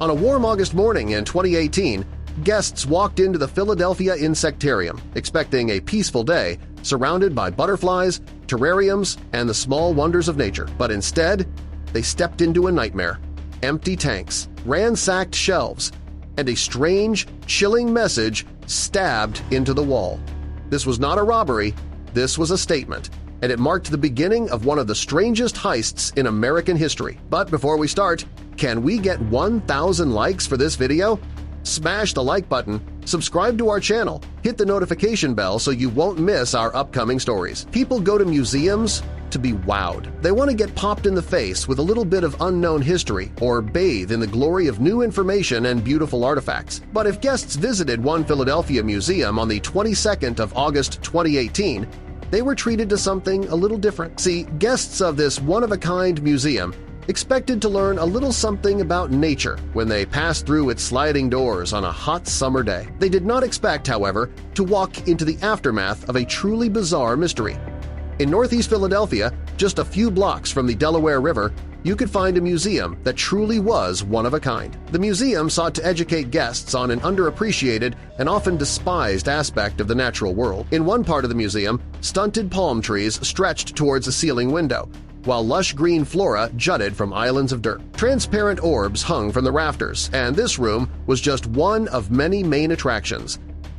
On a warm August morning in 2018, guests walked into the Philadelphia Insectarium expecting a peaceful day surrounded by butterflies, terrariums, and the small wonders of nature. But instead, they stepped into a nightmare. Empty tanks, ransacked shelves, and a strange, chilling message stabbed into the wall. This was not a robbery, this was a statement, and it marked the beginning of one of the strangest heists in American history. But before we start, can we get 1,000 likes for this video? Smash the like button, subscribe to our channel, hit the notification bell so you won't miss our upcoming stories. People go to museums to be wowed. They want to get popped in the face with a little bit of unknown history or bathe in the glory of new information and beautiful artifacts. But if guests visited one Philadelphia museum on the 22nd of August 2018, they were treated to something a little different. See, guests of this one-of-a-kind museum expected to learn a little something about nature when they passed through its sliding doors on a hot summer day. They did not expect, however, to walk into the aftermath of a truly bizarre mystery. In Northeast Philadelphia, just a few blocks from the Delaware River, you could find a museum that truly was one of a kind. The museum sought to educate guests on an underappreciated and often despised aspect of the natural world. In one part of the museum, stunted palm trees stretched towards a ceiling window, while lush green flora jutted from islands of dirt. Transparent orbs hung from the rafters, and this room was just one of many main attractions.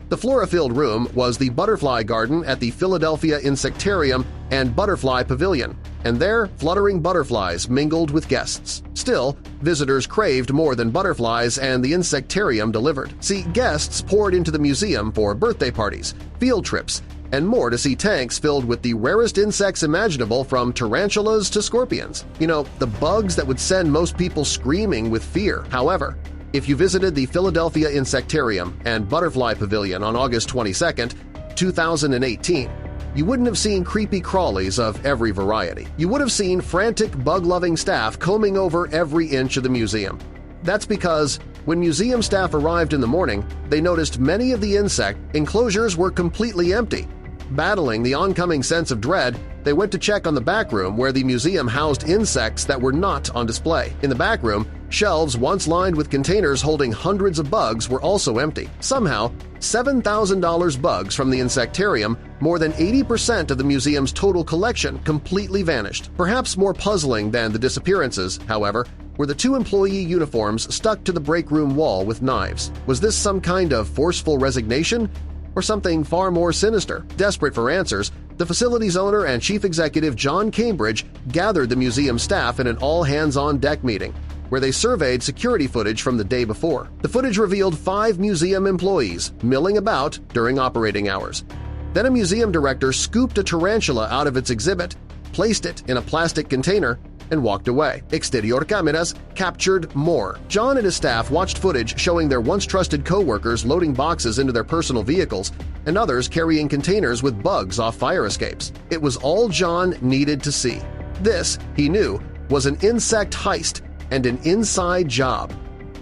The flora-filled room was the butterfly garden at the Philadelphia Insectarium and Butterfly Pavilion, and there fluttering butterflies mingled with guests. Still, visitors craved more than butterflies, and the Insectarium delivered. See, guests poured into the museum for birthday parties, field trips, and more to see tanks filled with the rarest insects imaginable, from tarantulas to scorpions. You know, the bugs that would send most people screaming with fear. However, if you visited the Philadelphia Insectarium and Butterfly Pavilion on August 22, 2018, you wouldn't have seen creepy crawlies of every variety. You would have seen frantic bug-loving staff combing over every inch of the museum. That's because when museum staff arrived in the morning, they noticed many of the insect enclosures were completely empty. Battling the oncoming sense of dread, they went to check on the back room where the museum housed insects that were not on display. In the back room, shelves once lined with containers holding hundreds of bugs were also empty. Somehow, $7,000 bugs from the Insectarium, more than 80% of the museum's total collection, completely vanished. Perhaps more puzzling than the disappearances, however, were the two employee uniforms stuck to the break room wall with knives. Was this some kind of forceful resignation? Or something far more sinister? Desperate for answers, the facility's owner and chief executive John Cambridge gathered the museum staff in an all-hands-on-deck meeting, where they surveyed security footage from the day before. The footage revealed 5 museum employees milling about during operating hours. Then a museum director scooped a tarantula out of its exhibit, placed it in a plastic container, and walked away. Exterior cameras captured more. John and his staff watched footage showing their once-trusted co-workers loading boxes into their personal vehicles and others carrying containers with bugs off fire escapes. It was all John needed to see. This, he knew, was an insect heist and an inside job.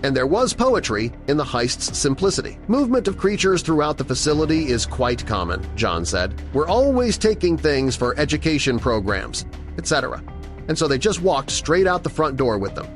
And there was poetry in the heist's simplicity. Movement of creatures throughout the facility is quite common, John said. We're always taking things for education programs, etc. And so they just walked straight out the front door with them.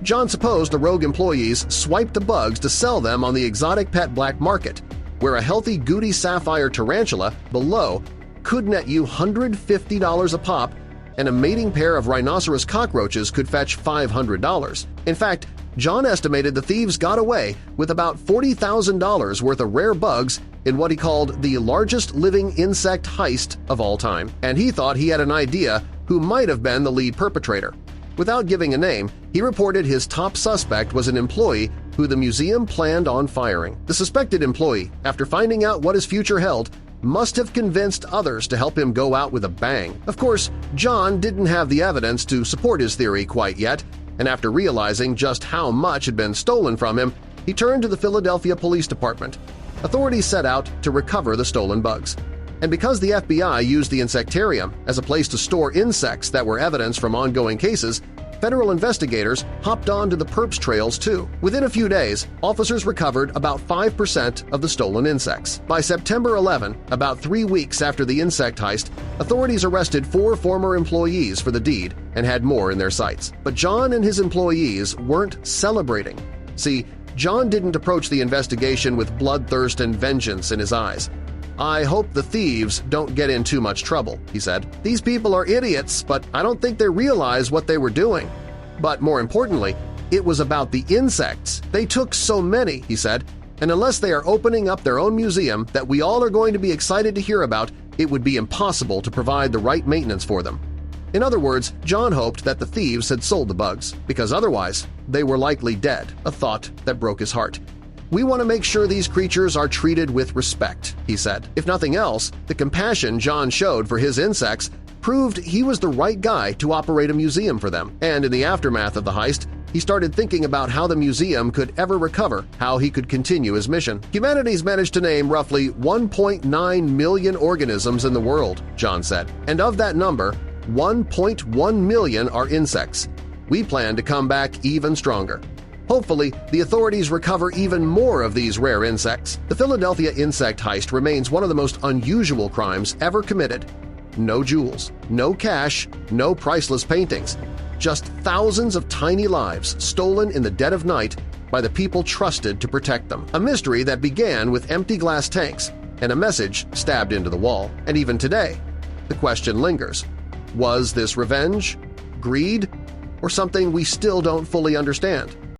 John supposed the rogue employees swiped the bugs to sell them on the exotic pet black market, where a healthy Goody Sapphire tarantula below could net you $150 a pop, and a mating pair of rhinoceros cockroaches could fetch $500. In fact, John estimated the thieves got away with about $40,000 worth of rare bugs in what he called the largest living insect heist of all time, and he thought he had an idea who might have been the lead perpetrator. Without giving a name, he reported his top suspect was an employee who the museum planned on firing. The suspected employee, after finding out what his future held, must have convinced others to help him go out with a bang. Of course, John didn't have the evidence to support his theory quite yet, and after realizing just how much had been stolen from him, he turned to the Philadelphia Police Department. Authorities set out to recover the stolen bugs. And because the FBI used the Insectarium as a place to store insects that were evidence from ongoing cases, federal investigators hopped onto the perps trails too. Within a few days, officers recovered about 5% of the stolen insects. By September 11, about 3 weeks after the insect heist, authorities arrested 4 former employees for the deed and had more in their sights. But John and his employees weren't celebrating. See, John didn't approach the investigation with bloodthirst and vengeance in his eyes. "I hope the thieves don't get in too much trouble," he said. "These people are idiots, but I don't think they realize what they were doing." But more importantly, it was about the insects. "They took so many," he said, "and unless they are opening up their own museum that we all are going to be excited to hear about, it would be impossible to provide the right maintenance for them." In other words, John hoped that the thieves had sold the bugs, because otherwise they were likely dead, a thought that broke his heart. "We want to make sure these creatures are treated with respect," he said. If nothing else, the compassion John showed for his insects proved he was the right guy to operate a museum for them, and in the aftermath of the heist, he started thinking about how the museum could ever recover, how he could continue his mission. "Humanity's managed to name roughly 1.9 million organisms in the world," John said, "and of that number, 1.1 million are insects. We plan to come back even stronger. Hopefully, the authorities recover even more of these rare insects." The Philadelphia insect heist remains one of the most unusual crimes ever committed. No jewels, no cash, no priceless paintings, just thousands of tiny lives stolen in the dead of night by the people trusted to protect them. A mystery that began with empty glass tanks and a message stabbed into the wall. And even today, the question lingers. Was this revenge, greed, or something we still don't fully understand?